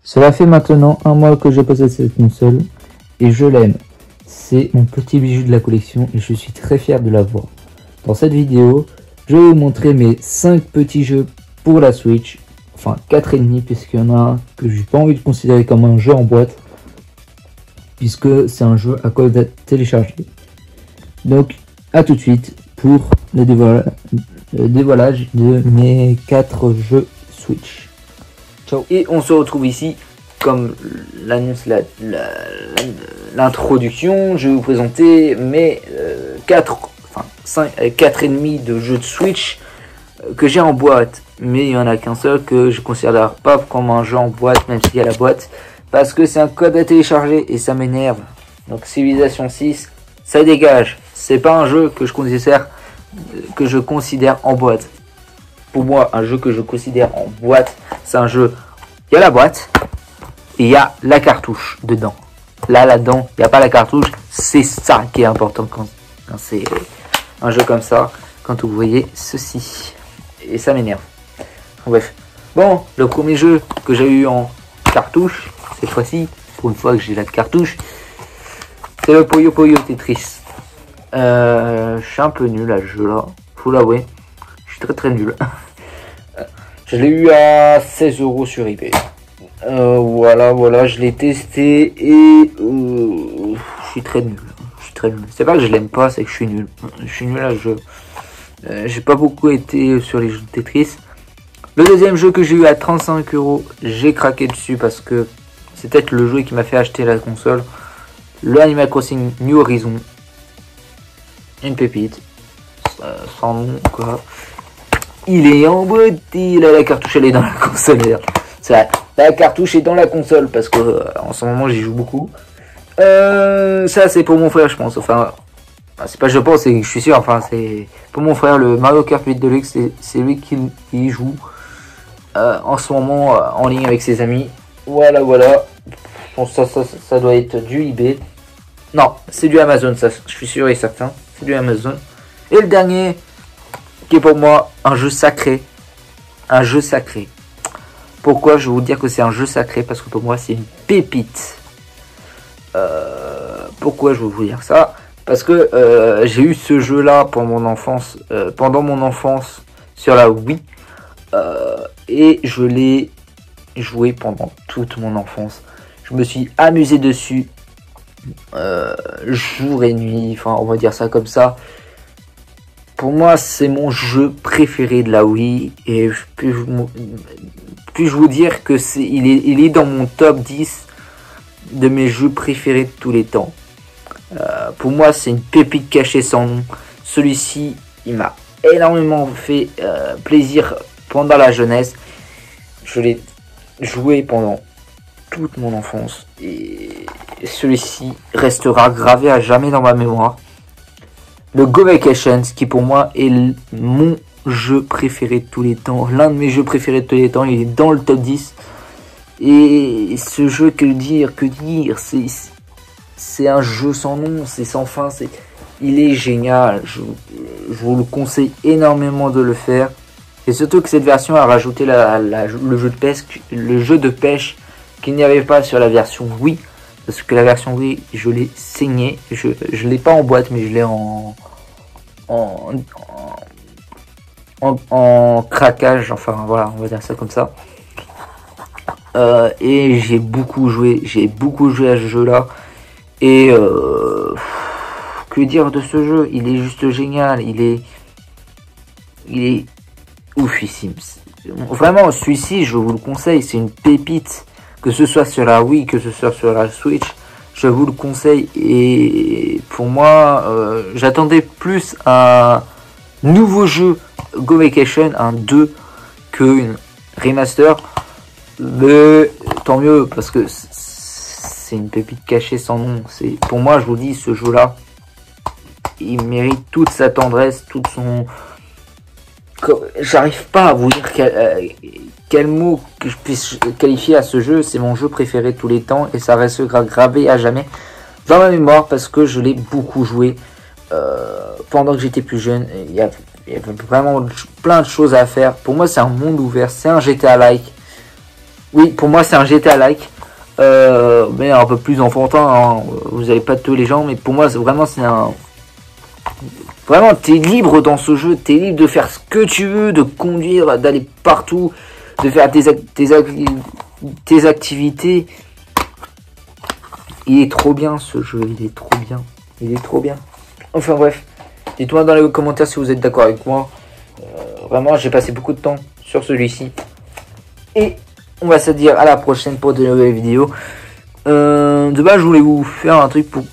Cela fait maintenant un mois que je possède cette console et je l'aime. C'est mon petit bijou de la collection et je suis très fier de l'avoir. Dans cette vidéo, je vais vous montrer mes 5 petits jeux pour la Switch. Enfin 4,5 puisqu'il y en a un que j'ai pas envie de considérer comme un jeu en boîte. Puisque c'est un jeu à cause d'être téléchargé. Donc à tout de suite pour le dévoilage de mes 4 jeux Switch. Ciao. Et on se retrouve ici, comme l'annonce l'introduction, je vais vous présenter mes 4,5 de jeux de Switch que j'ai en boîte. Mais il n'y en a qu'un seul que je considère pas comme un jeu en boîte, même s'il y a la boîte. Parce que c'est un code à télécharger et ça m'énerve. Donc Civilization 6, ça dégage. C'est pas un jeu que je considère en boîte. Pour moi, un jeu que je considère en boîte, c'est un jeu, il y a la boîte et il y a la cartouche dedans. Là-dedans, il n'y a pas la cartouche. C'est ça qui est important quand c'est un jeu comme ça. Quand vous voyez ceci. Et ça m'énerve. Bref. Bon, le premier jeu que j'ai eu en cartouche, cette fois-ci, pour une fois que j'ai la cartouche, c'est le Puyo Puyo Tetris. Je suis un peu nul à ce jeu-là, faut l'avouer. Je suis très nul. Je l'ai eu à 16 € sur eBay. Voilà, je l'ai testé et je suis très nul. C'est pas que je l'aime pas, c'est que je suis nul. Je suis nul à ce jeu. J'ai pas beaucoup été sur les jeux de Tetris. Le deuxième jeu que j'ai eu à 35 €, j'ai craqué dessus parce que c'est peut-être le jeu qui m'a fait acheter la console. Le Animal Crossing New Horizon. Une pépite. Sans nom quoi. Il est en boîte. La cartouche elle est dans la console. C'est vrai. La cartouche est dans la console parce que en ce moment j'y joue beaucoup. Ça c'est pour mon frère je pense. Enfin c'est pas je pense, c'est je suis sûr. Enfin c'est pour mon frère le Mario Kart 8 Deluxe. C'est lui qui y joue en ce moment en ligne avec ses amis. Voilà. Bon, ça doit être du eBay. Non, c'est du Amazon, ça, je suis sûr et certain. C'est du Amazon. Et le dernier, qui est pour moi un jeu sacré. Un jeu sacré. Pourquoi je vais vous dire que c'est un jeu sacré? Parce que pour moi, c'est une pépite. Pourquoi je vais vous dire ça? Parce que j'ai eu ce jeu-là pendant mon enfance sur la Wii. Et je l'ai joué pendant toute mon enfance. Je me suis amusé dessus. Jour et nuit, enfin on va dire ça comme ça. Pour moi c'est mon jeu préféré de la Wii et puis-je vous dire que il est dans mon top 10 de mes jeux préférés de tous les temps. Pour moi c'est une pépite cachée sans nom. Celui-ci il m'a énormément fait plaisir pendant la jeunesse. Je l'ai joué pendant toute mon enfance et celui-ci restera gravé à jamais dans ma mémoire. Le Go Vacations qui pour moi est mon jeu préféré de tous les temps, l'un de mes jeux préférés de tous les temps, il est dans le top 10 et ce jeu que dire, c'est un jeu sans nom, c'est sans fin, il est génial, je vous le conseille énormément de le faire et surtout que cette version a rajouté le jeu de pêche qu'il n'y avait pas sur la version Wii, parce que la version Wii je l'ai saigné, je l'ai pas en boîte mais je l'ai en craquage, enfin voilà on va dire ça comme ça. Et j'ai beaucoup joué à ce jeu là et que dire de ce jeu, il est juste génial, il est oufissime. Vraiment celui-ci je vous le conseille, c'est une pépite. Que ce soit sur la Wii, que ce soit sur la Switch, je vous le conseille. Et pour moi, j'attendais plus un nouveau jeu Go Vacation, un 2, qu'une remaster. Mais tant mieux, parce que c'est une pépite cachée sans nom. Pour moi, je vous dis, ce jeu-là, il mérite toute sa tendresse, toute son... J'arrive pas à vous dire quel mot que je puisse qualifier à ce jeu. C'est mon jeu préféré de tous les temps et ça reste gravé à jamais dans ma mémoire parce que je l'ai beaucoup joué pendant que j'étais plus jeune. Il y a vraiment plein de choses à faire. Pour moi c'est un monde ouvert, c'est un GTA-like. Oui, pour moi c'est un GTA-like. Mais un peu plus enfantin, hein. Vous n'allez pas tuer les gens, mais pour moi vraiment c'est un... Vraiment, t'es libre dans ce jeu, t'es libre de faire ce que tu veux, de conduire, d'aller partout, de faire tes activités. Il est trop bien ce jeu, il est trop bien, il est trop bien. Enfin bref, dites-moi dans les commentaires si vous êtes d'accord avec moi. Vraiment, j'ai passé beaucoup de temps sur celui-ci. Et on va se dire à la prochaine pour de nouvelles vidéos. De base, je voulais vous faire un truc pour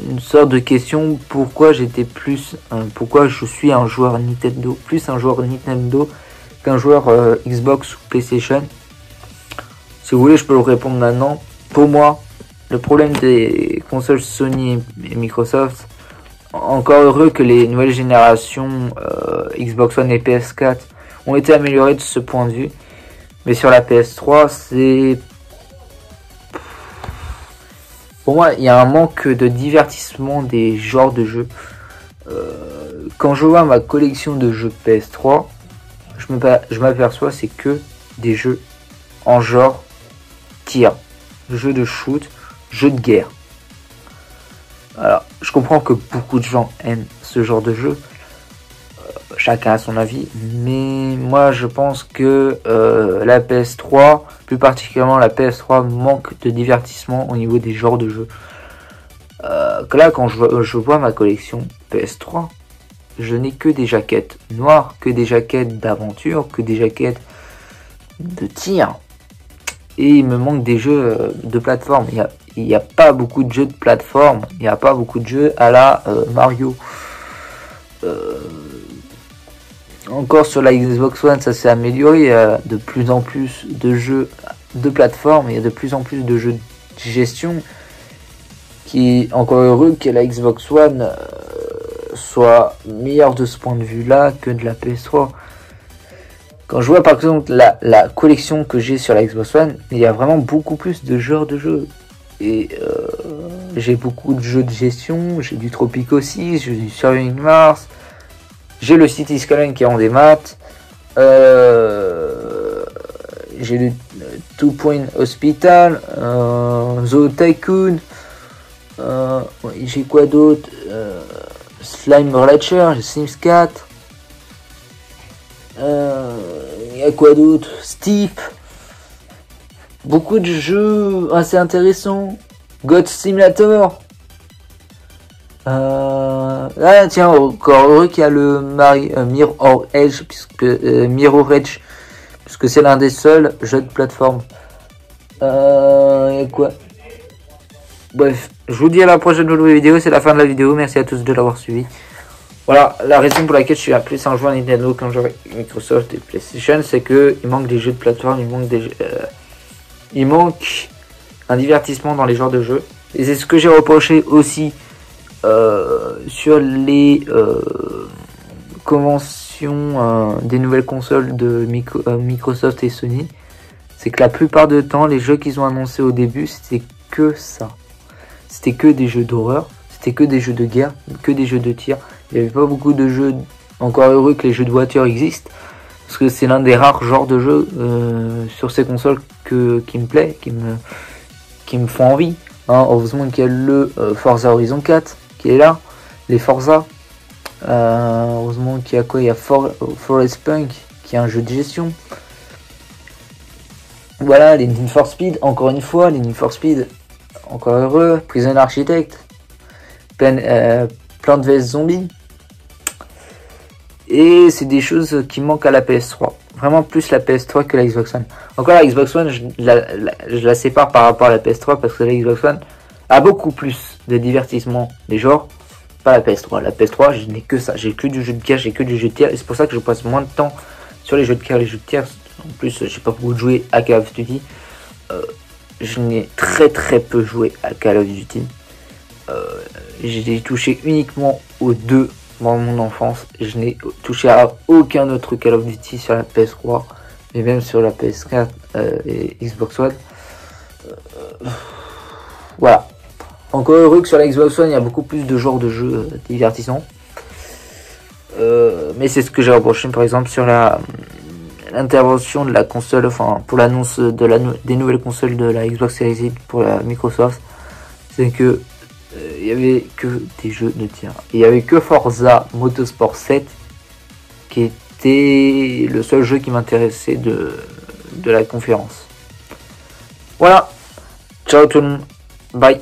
une sorte de question. Pourquoi j'étais plus, pourquoi je suis un joueur Nintendo, plus un joueur Nintendo qu'un joueur Xbox ou PlayStation. Si vous voulez, je peux le répondre maintenant. Pour moi, le problème des consoles Sony et Microsoft, encore heureux que les nouvelles générations Xbox One et PS4 ont été améliorées de ce point de vue. Mais sur la PS3, c'est... Pour moi, il y a un manque de divertissement des genres de jeux. Quand je vois ma collection de jeux PS3, je m'aperçois c'est que des jeux en genre tir, jeux de shoot, jeux de guerre. Alors, je comprends que beaucoup de gens aiment ce genre de jeu. Chacun a son avis, mais moi je pense que la PS3, plus particulièrement la PS3, manque de divertissement au niveau des genres de jeux. Que là, quand je vois ma collection PS3, je n'ai que des jaquettes noires, que des jaquettes d'aventure, que des jaquettes de tir. Et il me manque des jeux de plateforme. Il n'y a pas beaucoup de jeux de plateforme, il n'y a pas beaucoup de jeux à la Mario. Encore sur la Xbox One, ça s'est amélioré. Il y a de plus en plus de jeux de plateforme, il y a de plus en plus de jeux de gestion. Qui est encore heureux que la Xbox One soit meilleure de ce point de vue-là que de la PS3. Quand je vois par exemple la collection que j'ai sur la Xbox One, il y a vraiment beaucoup plus de genres de jeux. Et j'ai beaucoup de jeux de gestion, j'ai du Tropico 6, j'ai du Surviving Mars. J'ai le City Skyline qui est en démat. J'ai le Two Point Hospital, Zoo Tycoon. J'ai quoi d'autre? Slime Rancher, j'ai Sims 4. Il y a quoi d'autre? Steep. Beaucoup de jeux assez intéressants. God Simulator. Là tiens, encore heureux qu'il y a le Mirror Edge, puisque c'est l'un des seuls jeux de plateforme. Il y a quoi? Bref, je vous dis à la prochaine vidéo, c'est la fin de la vidéo, merci à tous de l'avoir suivi. Voilà, la raison pour laquelle je suis appelé un joueur Nintendo qu'un joueur Microsoft et PlayStation, c'est que il manque des jeux de plateforme, il manque un divertissement dans les genres de jeux. Et c'est ce que j'ai reproché aussi sur les conventions des nouvelles consoles de Microsoft et Sony. C'est que la plupart du temps, les jeux qu'ils ont annoncés au début, c'était que ça. C'était que des jeux d'horreur, c'était que des jeux de guerre, que des jeux de tir. Il n'y avait pas beaucoup de jeux, encore heureux que les jeux de voiture existent. Parce que c'est l'un des rares genres de jeux sur ces consoles qui me plaît, qui me font envie. Hein, heureusement qu'il y a le Forza Horizon 4 qui est là, les Forza. Heureusement qu'il y a quoi? Il y a Forest Punk qui est un jeu de gestion. Voilà, les Need for Speed, encore une fois, les Need for Speed, encore heureux. Prison Architect, Plants vs Zombies. Et c'est des choses qui manquent à la PS3. Vraiment plus la PS3 que la Xbox One. Encore la Xbox One, je la sépare par rapport à la PS3 parce que la Xbox One a beaucoup plus de divertissement des genres. Pas la PS3. La PS3, je n'ai que ça. J'ai que du jeu de guerre, j'ai que du jeu de tir. Et c'est pour ça que je passe moins de temps sur les jeux de guerre, les jeux de tir. En plus, j'ai pas beaucoup joué à Call of Duty. Je n'ai très peu joué à Call of Duty. J'ai touché uniquement aux deux dans mon enfance. Je n'ai touché à aucun autre Call of Duty sur la PS3 et même sur la PS4 et Xbox One. Voilà. Encore heureux que sur la Xbox One il y a beaucoup plus de genres de jeux divertissants. Mais c'est ce que j'ai reproché par exemple sur la l'intervention de la console, enfin pour l'annonce des nouvelles consoles de la Xbox Series X pour la Microsoft, c'est que il y avait que des jeux de tir. Il y avait que Forza Motorsport 7 qui était le seul jeu qui m'intéressait de la conférence. Voilà, ciao tout le monde, bye.